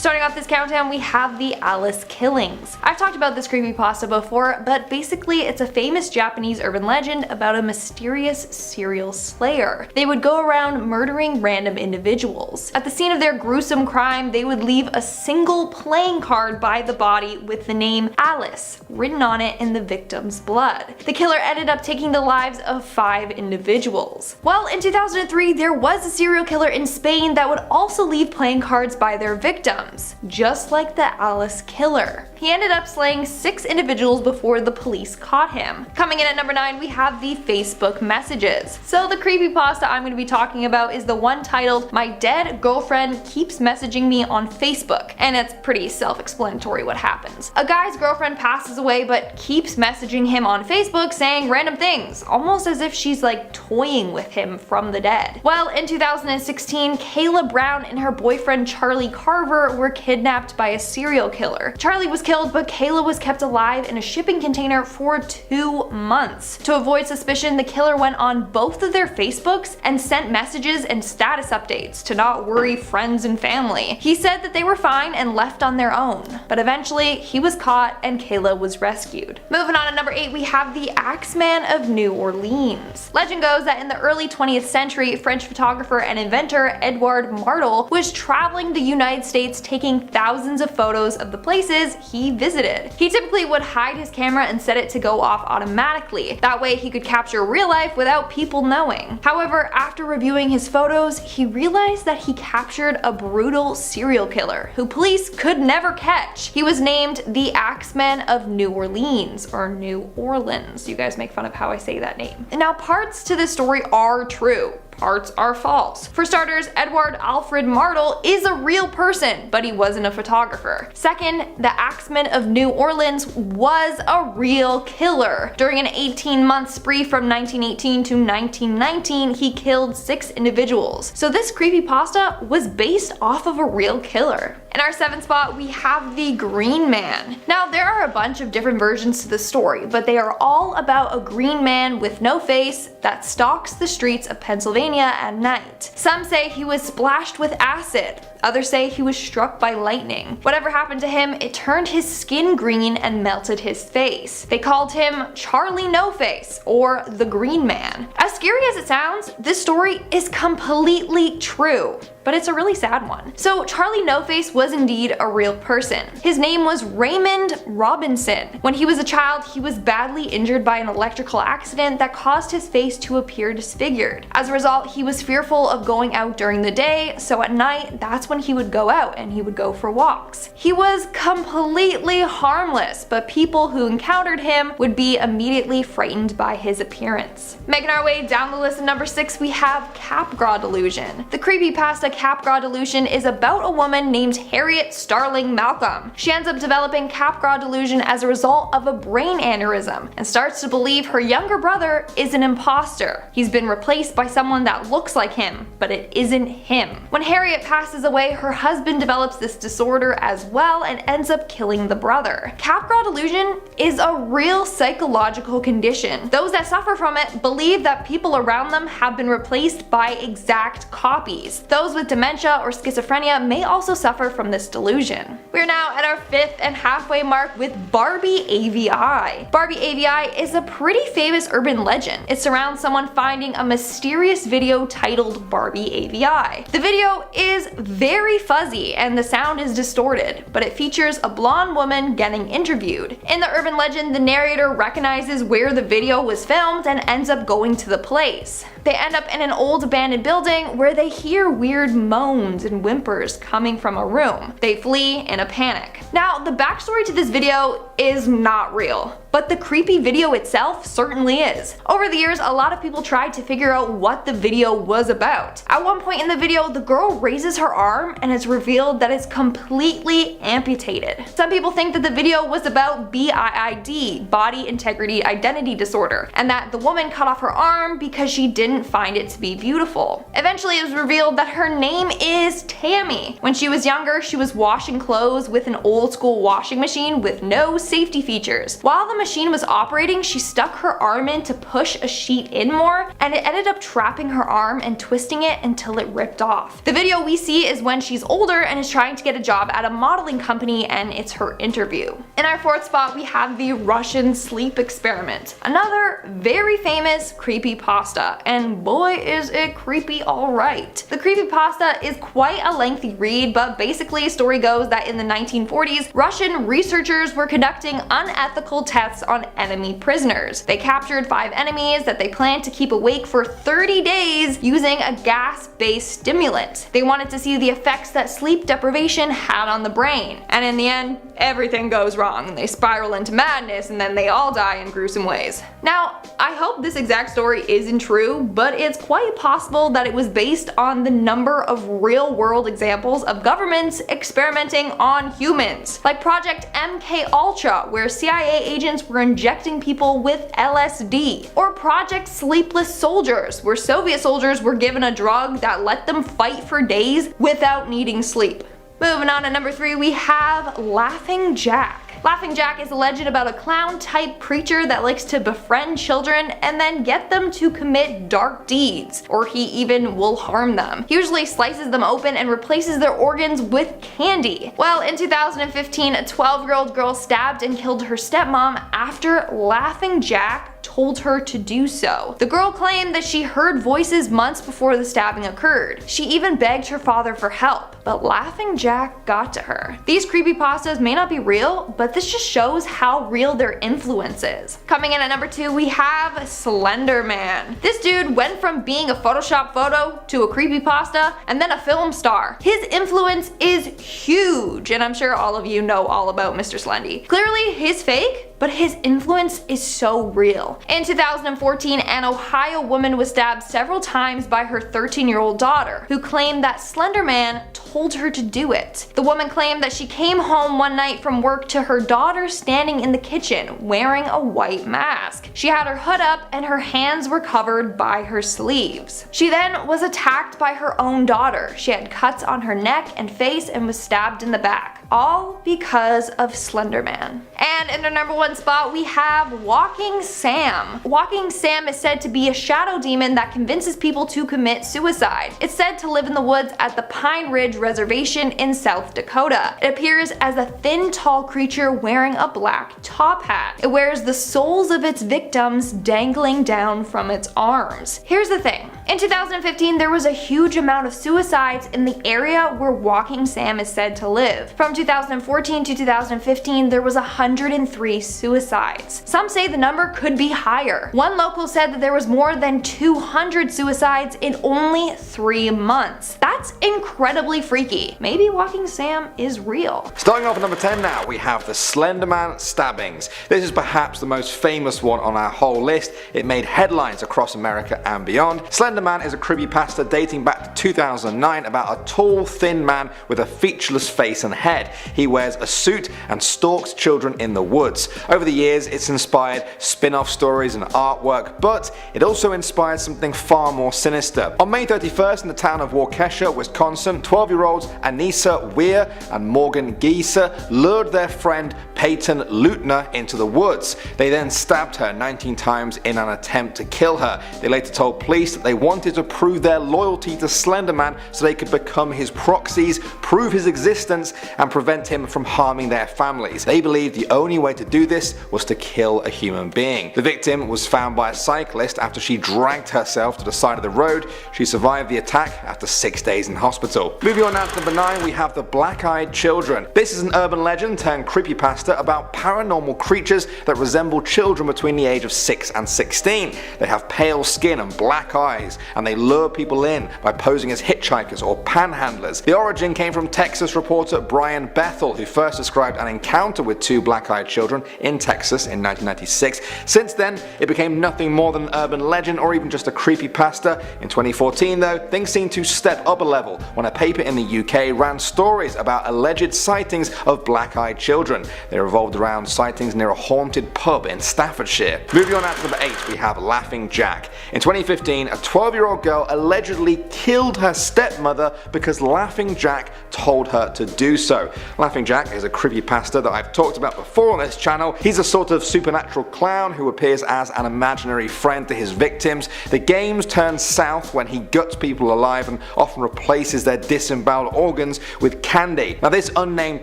Starting off this countdown, we have the Alice killings. I've talked about this creepypasta before, but basically it's a famous Japanese urban legend about a mysterious serial slayer. They would go around murdering random individuals. At the scene of their gruesome crime, they would leave a single playing card by the body with the name Alice written on it in the victim's blood. The killer ended up taking the lives of 5 individuals. Well, in 2003, there was a serial killer in Spain that would also leave playing cards by their victims, just like the Alice killer. He ended up slaying 6 individuals before the police caught him. Coming in at number 9, we have the Facebook messages. So the creepypasta I'm going to be talking about is the one titled "My Dead Girlfriend Keeps Messaging Me on Facebook," and it's pretty self-explanatory what happens. A guy's girlfriend passes away but keeps messaging him on Facebook saying random things, almost as if she's like toying with him from the dead. Well, in 2016, Kayla Brown and her boyfriend Charlie Carver were kidnapped by a serial killer. Charlie was killed, but Kayla was kept alive in a shipping container for 2 months. To avoid suspicion, the killer went on both of their Facebooks and sent messages and status updates to not worry friends and family. He said that they were fine and left on their own, but eventually he was caught and Kayla was rescued. Moving on at number 8, we have the Axeman of New Orleans. Legend goes that in the early 20th century, French photographer and inventor Edouard Martel was traveling the United States taking thousands of photos of the places he visited. He typically would hide his camera and set it to go off automatically. That way he could capture real life without people knowing. However, after reviewing his photos, he realized that he captured a brutal serial killer who police could never catch. He was named the Axeman of New Orleans, or New Orleans. You guys make fun of how I say that name. Now, parts to this story are true. Parts are false. For starters, Edouard Alfred Martel is a real person, but he wasn't a photographer. Second, the Axeman of New Orleans was a real killer. During an 18-month spree from 1918 to 1919, he killed 6 individuals. So this creepypasta was based off of a real killer. In our 7th spot, we have the Green Man. Now, there are a bunch of different versions to the story, but they are all about a green man with no face that stalks the streets of Pennsylvania at night. Some say he was splashed with acid. Others say he was struck by lightning. Whatever happened to him, it turned his skin green and melted his face. They called him Charlie No Face, or the Green Man. As scary as it sounds, this story is completely true, but it's a really sad one. So Charlie No Face was indeed a real person. His name was Raymond Robinson. When he was a child, he was badly injured by an electrical accident that caused his face to appear disfigured. As a result, he was fearful of going out during the day, so at night, that's when he would go out and he would go for walks. He was completely harmless, but people who encountered him would be immediately frightened by his appearance. Making our way down the list at number 6, we have Capgras Delusion. The creepypasta Capgras Delusion is about a woman named Harriet Starling Malcolm. She ends up developing Capgras Delusion as a result of a brain aneurysm and starts to believe her younger brother is an imposter. He's been replaced by someone that looks like him, but it isn't him. When Harriet passes away, her husband develops this disorder as well and ends up killing the brother. Capgras Delusion is a real psychological condition. Those that suffer from it believe that people around them have been replaced by exact copies. Those with dementia or schizophrenia may also suffer from this delusion. We're now at our 5th and halfway mark with Barbie AVI. Barbie AVI is a pretty famous urban legend. It surrounds someone finding a mysterious video titled Barbie AVI. The video is very fuzzy and the sound is distorted, but it features a blonde woman getting interviewed. In the urban legend, the narrator recognizes where the video was filmed and ends up going to the place. They end up in an old abandoned building where they hear weird moans and whimpers coming from a room. They flee in a panic. Now, the backstory to this video is not real, but the creepy video itself certainly is. Over the years, a lot of people tried to figure out what the video was about. At one point in the video, the girl raises her arm and it's revealed that it's completely amputated. Some people think that the video was about BIID, body integrity identity disorder, and that the woman cut off her arm because she didn't find it to be beautiful. Eventually, it was revealed that her name is Tammy. When she was younger, she was washing clothes with an old school washing machine with no safety features. While the machine was operating, she stuck her arm in to push a sheet in more, and it ended up trapping her arm and twisting it until it ripped off. The video we see is when she's older and is trying to get a job at a modeling company, and it's her interview. In our fourth spot, we have the Russian sleep experiment, another very famous creepypasta, and boy is it creepy alright. The creepypasta is quite a lengthy read, but basically story goes that in the 1940s, Russian researchers were conducting unethical tests on enemy prisoners. They captured 5 enemies that they planned to keep awake for 30 days using a gas-based stimulant. They wanted to see the effects that sleep deprivation had on the brain, and in the end, everything goes wrong. They spiral into madness and then they all die in gruesome ways. Now, I hope this exact story isn't true, but it's quite possible that it was based on the number of real-world examples of governments experimenting on humans, like Project MKUltra, where CIA agents were injecting people with LSD, or Project Sleepless Soldiers, where Soviet soldiers were given a drug that let them fight for days without needing sleep. Moving on to number 3, we have Laughing Jack. Laughing Jack is a legend about a clown-type creature that likes to befriend children and then get them to commit dark deeds, or he even will harm them. He usually slices them open and replaces their organs with candy. Well, in 2015, a 12-year-old girl stabbed and killed her stepmom after Laughing Jack told her to do so. The girl claimed that she heard voices months before the stabbing occurred. She even begged her father for help, but Laughing Jack got to her. These creepypastas may not be real, but this just shows how real their influence is. Coming in at number 2, we have Slender Man. This dude went from being a Photoshop photo to a creepypasta and then a film star. His influence is huge, and I'm sure all of you know all about Mr. Slendy. Clearly he's fake, but his influence is so real. In 2014, an Ohio woman was stabbed several times by her 13-year-old daughter, who claimed that Slender Man told her to do it. The woman claimed that she came home one night from work to her daughter standing in the kitchen wearing a white mask. She had her hood up and her hands were covered by her sleeves. She then was attacked by her own daughter. She had cuts on her neck and face and was stabbed in the back. All because of Slender Man. And in the number 1 spot, we have Walking Sam. Walking Sam is said to be a shadow demon that convinces people to commit suicide. It's said to live in the woods at the Pine Ridge Reservation in South Dakota. It appears as a thin, tall creature wearing a black top hat. It wears the souls of its victims dangling down from its arms. Here's the thing. In 2015, there was a huge amount of suicides in the area where Walking Sam is said to live. From 2014 to 2015, there was 103 suicides. Some say the number could be higher. One local said that there was more than 200 suicides in only 3 months. That's incredibly freaky. Maybe Walking Sam is real. Starting off at number 10 now, we have the Slender Man stabbings. This is perhaps the most famous one on our whole list. It made headlines across America and beyond. Slender Man is a creepypasta dating back to 2009 about a tall, thin man with a featureless face and head. He wears a suit and stalks children in the woods. Over the years, it's inspired spin-off stories and artwork, but it also inspired something far more sinister. On May 31st in the town of Waukesha, Wisconsin, 12-year-olds Anissa Weir and Morgan Gieser lured their friend Peyton Leutner into the woods. They then stabbed her 19 times in an attempt to kill her. They later told police that they wanted to prove their loyalty to Slender Man so they could become his proxies, prove his existence, and prevent him from harming their families. They believed the only way to do this was to kill a human being. The victim was found by a cyclist after she dragged herself to the side of the road. She survived the attack after 6 days in hospital. Moving on now to number 9, we have the Black-Eyed Children. This is an urban legend turned creepypasta about paranormal creatures that resemble children between the age of 6 and 16. They have pale skin and black eyes, and they lure people in by posing as hitchhikers or panhandlers. The origin came from Texas reporter Brian Bethel, who first described an encounter with 2 black-eyed children in Texas in 1996. Since then, it became nothing more than an urban legend or even just a creepypasta. In 2014 though, things seemed to step up a level when a paper in the UK ran stories about alleged sightings of black-eyed children. They They revolved around sightings near a haunted pub in Staffordshire. Moving on out to number 8, we have Laughing Jack. In 2015, a 12-year-old girl allegedly killed her stepmother because Laughing Jack told her to do so. Laughing Jack is a creepypasta that I've talked about before on this channel. He's a sort of supernatural clown who appears as an imaginary friend to his victims. The games turn south when he guts people alive and often replaces their disemboweled organs with candy. Now, this unnamed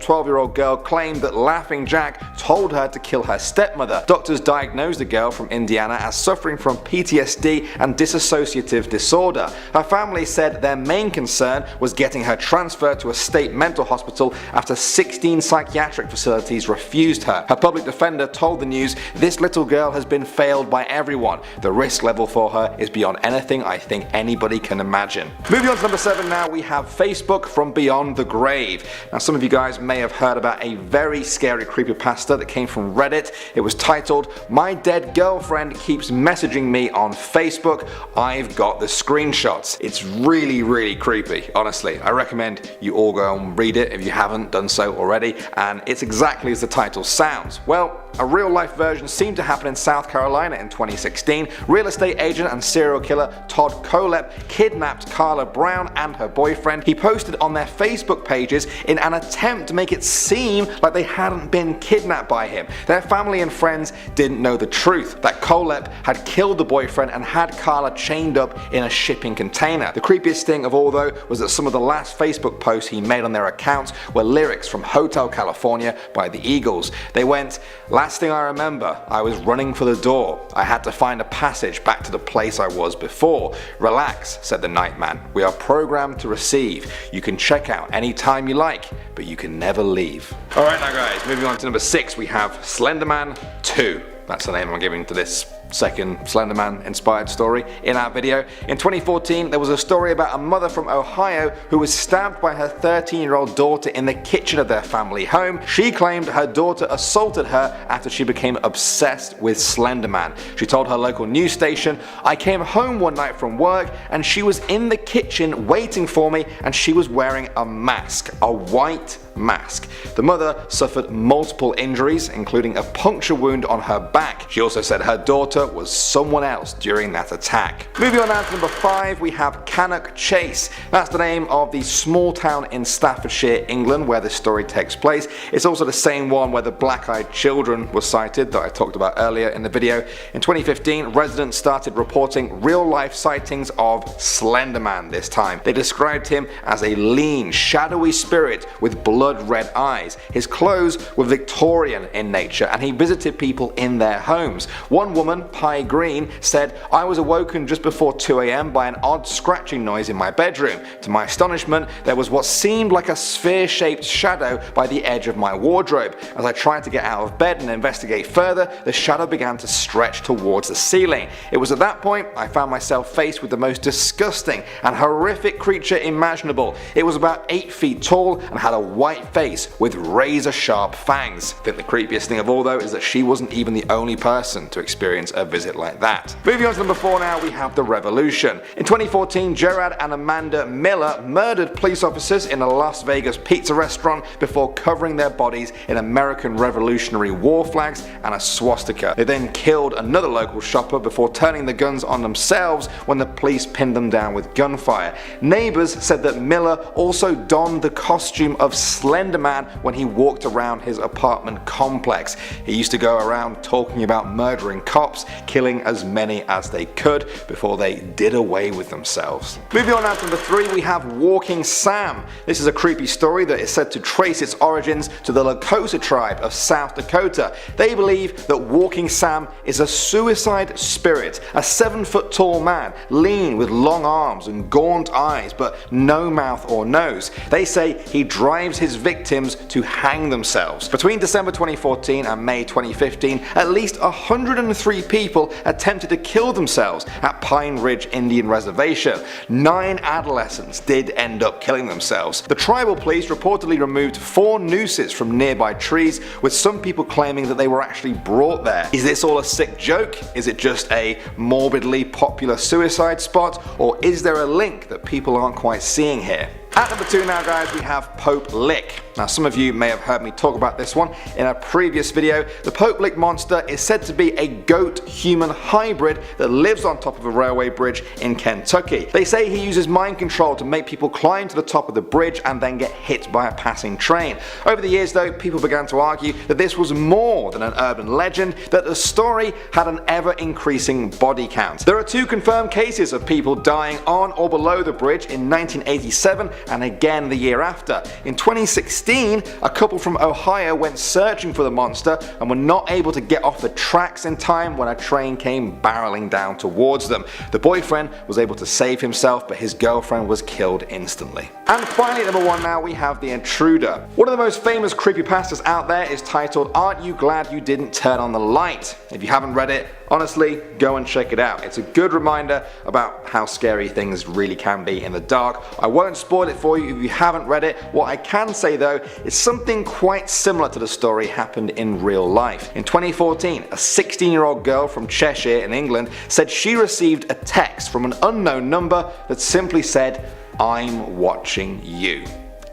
12-year-old girl claimed that Laughing Jack told her to kill her stepmother. Doctors diagnosed the girl from Indiana as suffering from PTSD and dissociative disorder. Her family said their main concern was getting her transferred to a state mental hospital after 16 psychiatric facilities refused her. Her public defender told the news, "This little girl has been failed by everyone. The risk level for her is beyond anything I think anybody can imagine." Moving on to number 7 now, we have Facebook from Beyond the Grave. Now, some of you guys may have heard about a very scary creepypasta that came from Reddit. It was titled, "My dead girlfriend keeps messaging me on Facebook. I've got the screenshots." It's really creepy, honestly. I recommend you all go and read it if you haven't done so already, and it's exactly as the title sounds. Well, a real life version seemed to happen in South Carolina in 2016. Real estate agent and serial killer Todd Colep kidnapped Carla Brown and her boyfriend. He posted on their Facebook pages in an attempt to make it seem like they hadn't been kidnapped by him. Their family and friends didn't know the truth, that Colep had killed the boyfriend and had Carla chained up in a shipping container. The creepiest thing of all though was that some of the last Facebook posts he made on their accounts were lyrics from Hotel California by the Eagles. They went, "Last thing I remember, I was running for the door. I had to find a passage back to the place I was before. Relax," said the Nightman. "We are programmed to receive. You can check out anytime you like, but you can never leave." Alright now guys, moving on to number 6, we have Slenderman 2. That's the name I'm giving to this second Slenderman inspired story in our video. In 2014, there was a story about a mother from Ohio who was stabbed by her 13-year-old daughter in the kitchen of their family home. She claimed her daughter assaulted her after she became obsessed with Slenderman. She told her local news station, "I came home one night from work and she was in the kitchen waiting for me and she was wearing a mask, a white mask." The mother suffered multiple injuries, including a puncture wound on her back. She also said her daughter was someone else during that attack. Moving on now to number 5, we have Cannock Chase. That's the name of the small town in Staffordshire, England, where this story takes place. It's also the same one where the black-eyed children were sighted that I talked about earlier in the video. In 2015, residents started reporting real-life sightings of Slenderman this time. They described him as a lean, shadowy spirit with blood-red eyes. His clothes were Victorian in nature and he visited people in their homes. One woman, Pie Green, said, "I was awoken just before 2 AM by an odd scratching noise in my bedroom. To my astonishment, there was what seemed like a sphere-shaped shadow by the edge of my wardrobe. As I tried to get out of bed and investigate further, the shadow began to stretch towards the ceiling. It was at that point I found myself faced with the most disgusting and horrific creature imaginable. It was about 8 feet tall and had a white face with razor-sharp fangs." I think the creepiest thing of all though is that she wasn't even the only person to experience a visit like that. Moving on to number 4 now, we have the Revolution. In 2014, Gerard and Amanda Miller murdered police officers in a Las Vegas pizza restaurant before covering their bodies in American Revolutionary War flags and a swastika. They then killed another local shopper before turning the guns on themselves when the police pinned them down with gunfire. Neighbors said that Miller also donned the costume of Slenderman when he walked around his apartment complex. He used to go around talking about murdering cops, killing as many as they could before they did away with themselves. Moving on now to number 3, we have Walking Sam. This is a creepy story that is said to trace its origins to the Lakota tribe of South Dakota. They believe that Walking Sam is a suicide spirit, a 7-foot tall man, lean with long arms and gaunt eyes but no mouth or nose. They say he drives his victims to hang themselves. Between December 2014 and May 2015, at least 103 people attempted to kill themselves at Pine Ridge Indian Reservation. 9 adolescents did end up killing themselves. The tribal police reportedly removed 4 nooses from nearby trees, with some people claiming that they were actually brought there. Is this all a sick joke? Is it just a morbidly popular suicide spot? Or is there a link that people aren't quite seeing here? At number 2 now guys, we have Pope Lick. Now some of you may have heard me talk about this one in a previous video. The Pope Lick monster is said to be a goat-human hybrid that lives on top of a railway bridge in Kentucky. They say he uses mind control to make people climb to the top of the bridge and then get hit by a passing train. Over the years though, people began to argue that this was more than an urban legend, that the story had an ever-increasing body count. There are 2 confirmed cases of people dying on or below the bridge in 1987 and again the year after. In 2016, a couple from Ohio went searching for the monster and were not able to get off the tracks in time when a train came barreling down towards them. The boyfriend was able to save himself, but his girlfriend was killed instantly. And finally at number 1 now, we have The Intruder. One of the most famous creepypastas out there is titled "Aren't You Glad You Didn't Turn on the Light?" If you haven't read it, honestly, go and check it out. It's a good reminder about how scary things really can be in the dark. I won't spoil it for you if you haven't read it. What I can say though is something quite similar to the story happened in real life. In 2014, a 16-year-old girl from Cheshire in England said she received a text from an unknown number that simply said, "I'm watching you."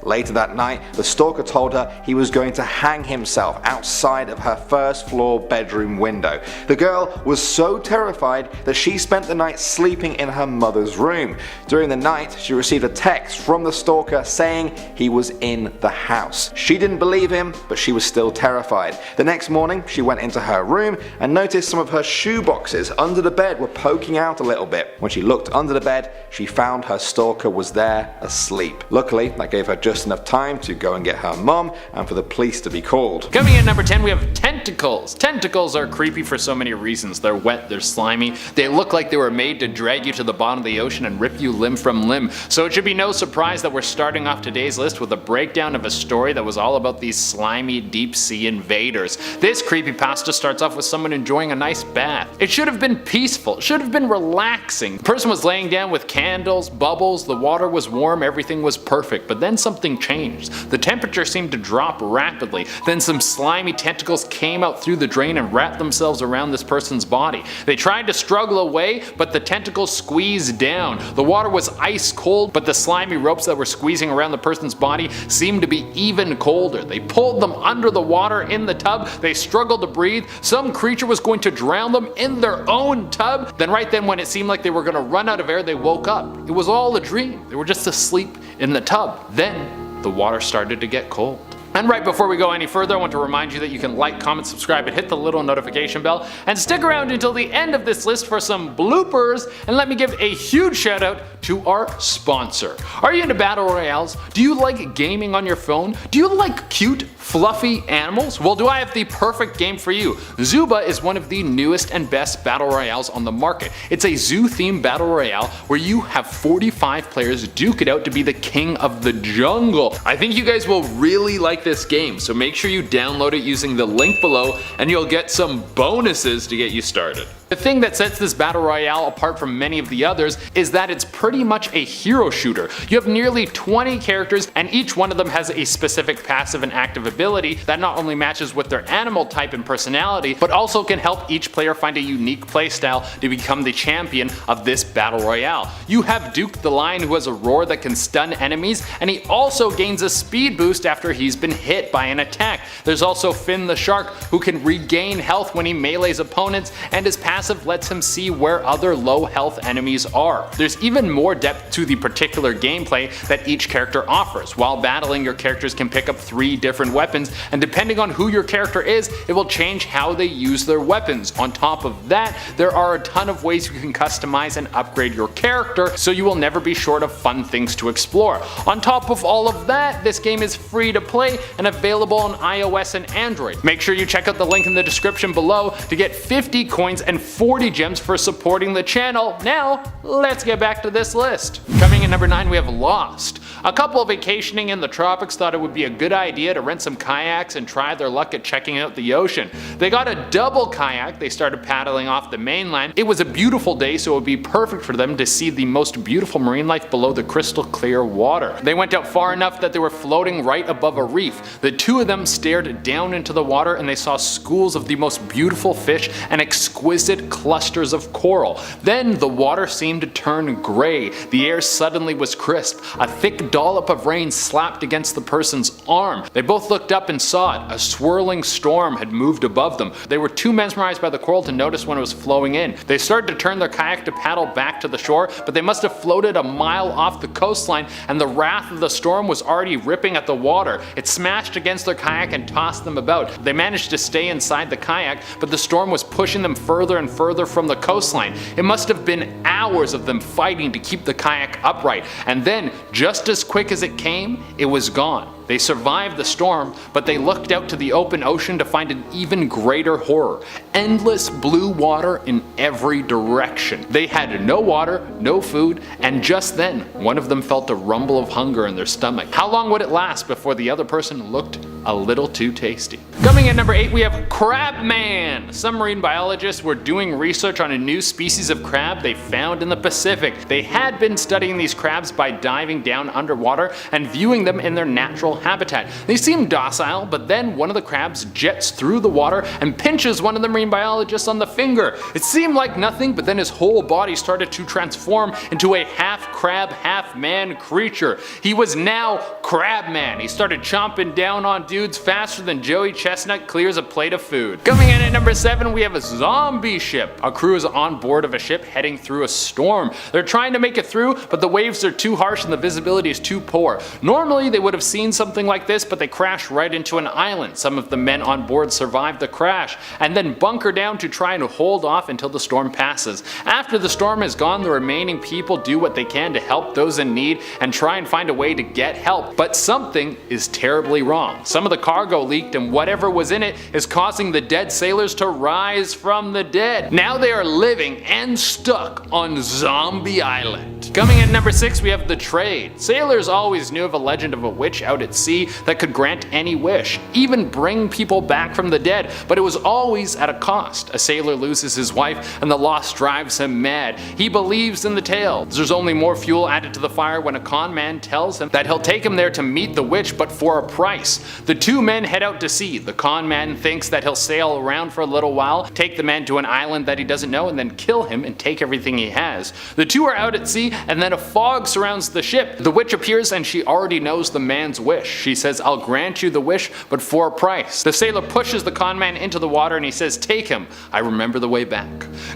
Later that night, the stalker told her he was going to hang himself outside of her first floor bedroom window. The girl was so terrified that she spent the night sleeping in her mother's room. During the night, she received a text from the stalker saying he was in the house. She didn't believe him, but she was still terrified. The next morning, she went into her room and noticed some of her shoe boxes under the bed were poking out a little bit. When she looked under the bed, she found her stalker was there asleep. Luckily, that gave her just enough time to go and get her mum and for the police to be called. Coming in at number 10, we have tentacles. Tentacles are creepy for so many reasons. They're wet, they're slimy, they look like they were made to drag you to the bottom of the ocean and rip you limb from limb. So it should be no surprise that we're starting off today's list with a breakdown of a story that was all about these slimy deep sea invaders. This creepypasta starts off with someone enjoying a nice bath. It should have been peaceful, it should have been relaxing. The person was laying down with candles, bubbles, the water was warm, everything was perfect, but then something changed. The temperature seemed to drop rapidly. Then some slimy tentacles came out through the drain and wrapped themselves around this person's body. They tried to struggle away, but the tentacles squeezed down. The water was ice cold, but the slimy ropes that were squeezing around the person's body seemed to be even colder. They pulled them under the water in the tub. They struggled to breathe. Some creature was going to drown them in their own tub. Then right then when it seemed like they were going to run out of air, they woke up. It was all a dream. They were just asleep in the tub. Then the water started to get cold. And right before we go any further, I want to remind you that you can like, comment, subscribe, and hit the little notification bell, and stick around until the end of this list for some bloopers, and let me give a huge shout out to our sponsor. Are you into battle royales? Do you like gaming on your phone? Do you like cute, fluffy animals? Well, do I have the perfect game for you. Zuba is one of the newest and best battle royales on the market. It's a zoo-themed battle royale where you have 45 players duke it out to be the king of the jungle. I think you guys will really like this game, so make sure you download it using the link below and you'll get some bonuses to get you started. The thing that sets this battle royale apart from many of the others is that it's pretty much a hero shooter. You have nearly 20 characters and each one of them has a specific passive and active ability that not only matches with their animal type and personality, but also can help each player find a unique playstyle to become the champion of this battle royale. You have Duke the Lion, who has a roar that can stun enemies, and he also gains a speed boost after he's been hit by an attack. There's also Finn the Shark, who can regain health when he melees opponents, and his passive lets him see where other low health enemies are. There's even more depth to the particular gameplay that each character offers. While battling, your characters can pick up 3 different weapons, and depending on who your character is, it will change how they use their weapons. On top of that, there are a ton of ways you can customize and upgrade your character, so you will never be short of fun things to explore. On top of all of that, this game is free to play and available on iOS and Android. Make sure you check out the link in the description below to get 50 coins and 40 gems for supporting the channel. Now, let's get back to this list. Coming in number 9, we have Lost. A couple vacationing in the tropics thought it would be a good idea to rent some kayaks and try their luck at checking out the ocean. They got a double kayak, they started paddling off the mainland. It was a beautiful day, so it would be perfect for them to see the most beautiful marine life below the crystal clear water. They went out far enough that they were floating right above a reef. The two of them stared down into the water and they saw schools of the most beautiful fish and exquisite clusters of coral. Then the water seemed to turn gray. The air suddenly was crisp. A thick dollop of rain slapped against the person's arm. They both looked up and saw it. A swirling storm had moved above them. They were too mesmerized by the coral to notice when it was flowing in. They started to turn their kayak to paddle back to the shore, but they must have floated a mile off the coastline, and the wrath of the storm was already ripping at the water. It smashed against their kayak and tossed them about. They managed to stay inside the kayak, but the storm was pushing them further and further from the coastline. It must have been hours of them fighting to keep the kayak upright, and then, just as quick as it came, it was gone. They survived the storm, but they looked out to the open ocean to find an even greater horror. Endless blue water in every direction. They had no water, no food, and just then, one of them felt a rumble of hunger in their stomach. How long would it last before the other person looked a little too tasty? Coming in number 8, we have Crabman. Some marine biologists were doing research on a new species of crab they found in the Pacific. They had been studying these crabs by diving down underwater and viewing them in their natural habitat. They seemed docile, but then one of the crabs jets through the water and pinches one of the marine biologists on the finger. It seemed like nothing, but then his whole body started to transform into a half crab, half man creature. He was now Crabman. He started chomping down on dudes faster than Joey Chestnut clears a plate of food. Coming in at number 7, we have a zombie ship. A crew is on board of a ship heading through a storm. They're trying to make it through, but the waves are too harsh and the visibility is too poor. Normally they would have seen something like this, but they crash right into an island. Some of the men on board survive the crash and then bunker down to try and hold off until the storm passes. After the storm is gone, the remaining people do what they can to help those in need and try and find a way to get help. But something is terribly wrong. Some of the cargo leaked, and whatever was in it is causing the dead sailors to rise from the dead. Now they are living and stuck on Zombie Island. Coming in number 6, we have the trade. Sailors always knew of a legend of a witch out at sea that could grant any wish, even bring people back from the dead, but it was always at a cost. A sailor loses his wife and the loss drives him mad. He believes in the tale. There's only more fuel added to the fire when a con man tells him that he'll take him there to meet the witch, but for a price. The two men head out to sea. The con man thinks that he'll sail around for a little while, take the man to an island that he doesn't know, and then kill him and take everything he has. The two are out at sea, and then a fog surrounds the ship. The witch appears and she already knows the man's wish. She says, "I'll grant you the wish, but for a price." The sailor pushes the con man into the water and he says, "Take him. I remember the way back."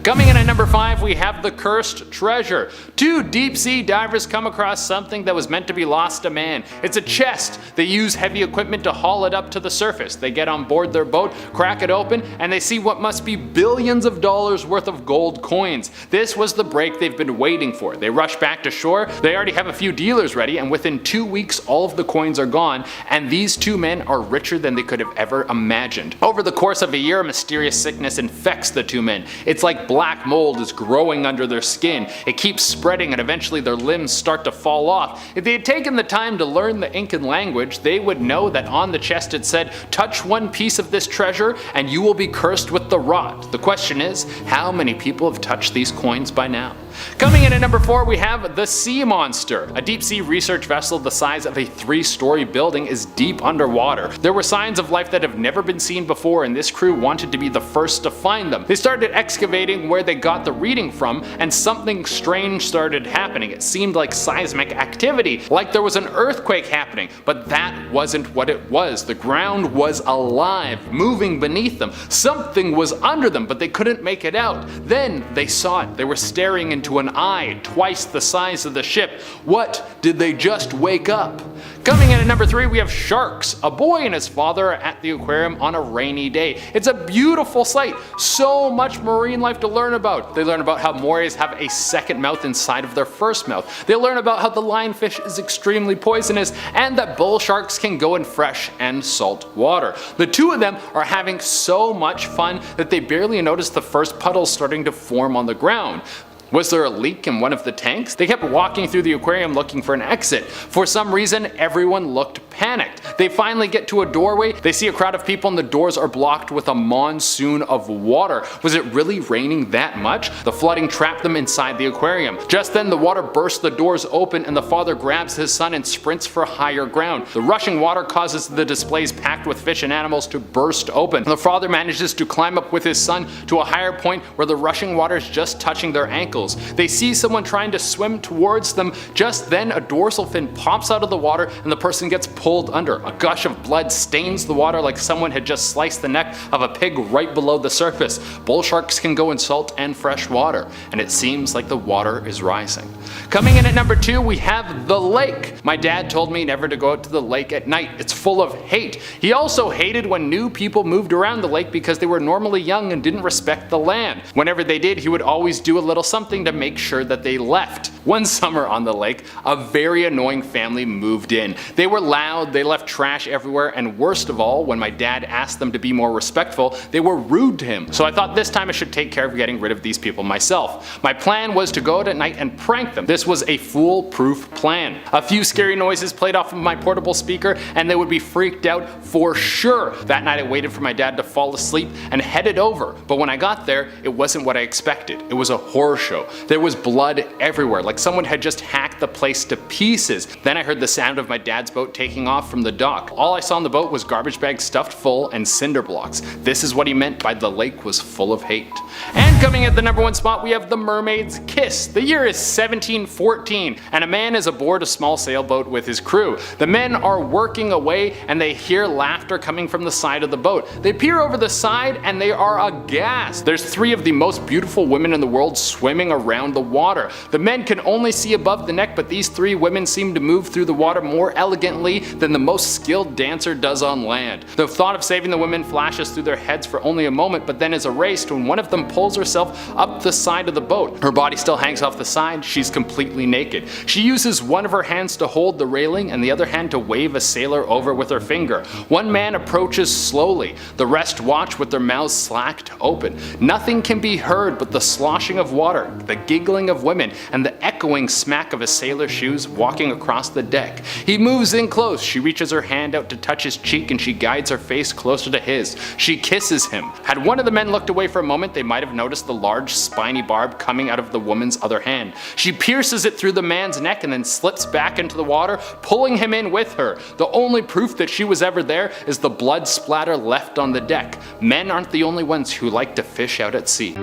Coming in at number 5, we have the cursed treasure. Two deep sea divers come across something that was meant to be lost to man. It's a chest. They use heavy equipment to haul it up to the surface. They get on board their boat, crack it open, and they see what must be billions of dollars worth of gold coins. This was the break they've been waiting for. They rush back to shore. They already have a few dealers ready, and within 2 weeks all of the coins are gone, and these two men are richer than they could have ever imagined. Over the course of a year, a mysterious sickness infects the two men. It's like black mold is growing under their skin. It keeps spreading and eventually their limbs start to fall off. If they had taken the time to learn the Incan language, they would know that on the chest it said, "Touch one piece of this treasure and you will be cursed with the rot." The question is, how many people have touched these coins by now? Coming in at number 4, we have the Sea Monster. A deep sea research vessel the size of a 3-story building is deep underwater. There were signs of life that have never been seen before, and this crew wanted to be the first to find them. They started excavating where they got the reading from, and something strange started happening. It seemed like seismic activity, like there was an earthquake happening, but that wasn't what it was. The ground was alive, moving beneath them. Something was under them, but they couldn't make it out. Then they saw it. They were staring into an eye twice the size of the ship. What did they just wake up? Coming in at number 3, we have sharks. A boy and his father are at the aquarium on a rainy day. It's a beautiful sight. So much marine life to learn about. They learn about how morays have a second mouth inside of their first mouth. They learn about how the lionfish is extremely poisonous and that bull sharks can go in fresh and salt water. The two of them are having so much fun that they barely notice the first puddles starting to form on the ground. Was there a leak in one of the tanks? They kept walking through the aquarium looking for an exit. For some reason, everyone looked panicked. They finally get to a doorway. They see a crowd of people and the doors are blocked with a monsoon of water. Was it really raining that much? The flooding trapped them inside the aquarium. Just then, the water bursts the doors open and the father grabs his son and sprints for higher ground. The rushing water causes the displays packed with fish and animals to burst open. The father manages to climb up with his son to a higher point where the rushing water is just touching their ankles. tentacles. They see someone trying to swim towards them. Just then a dorsal fin pops out of the water and the person gets pulled under. A gush of blood stains the water like someone had just sliced the neck of a pig right below the surface. Bull sharks can go in salt and fresh water, and it seems like the water is rising. Coming in at number 2, we have the lake. My dad told me never to go out to the lake at night. It's full of hate. He also hated when new people moved around the lake because they were normally young and didn't respect the land. Whenever they did, he would always do a little something to make sure that they left. One summer on the lake, a very annoying family moved in. They were loud, they left trash everywhere, and worst of all, when my dad asked them to be more respectful, they were rude to him. So I thought this time I should take care of getting rid of these people myself. My plan was to go out at night and prank them. This was a foolproof plan. A few scary noises played off of my portable speaker and they would be freaked out for sure. That night I waited for my dad to fall asleep and headed over, but when I got there, it wasn't what I expected. It was a horror show. There was blood everywhere, like someone had just hacked the place to pieces. Then I heard the sound of my dad's boat taking off from the dock. All I saw on the boat was garbage bags stuffed full and cinder blocks. This is what he meant by the lake was full of hate. And coming at the number 1 spot, we have the mermaid's kiss. The year is 1714, and a man is aboard a small sailboat with his crew. The men are working away and they hear laughter coming from the side of the boat. They peer over the side and they are aghast. There's 3 of the most beautiful women in the world swimming around the water. The men can only see above the neck, but these 3 women seem to move through the water more elegantly than the most skilled dancer does on land. The thought of saving the women flashes through their heads for only a moment, but then is erased when one of them pulls herself up the side of the boat. Her body still hangs off the side, she's completely naked. She uses one of her hands to hold the railing and the other hand to wave a sailor over with her finger. One man approaches slowly. The rest watch with their mouths slacked open. Nothing can be heard but the sloshing of water, the giggling of women, and the echoing smack of a sailor's shoes walking across the deck. He moves in close. She reaches her hand out to touch his cheek and she guides her face closer to his. She kisses him. Had one of the men looked away for a moment, they might have noticed the large spiny barb coming out of the woman's other hand. She pierces it through the man's neck and then slips back into the water, pulling him in with her. The only proof that she was ever there is the blood splatter left on the deck. Men aren't the only ones who like to fish out at sea.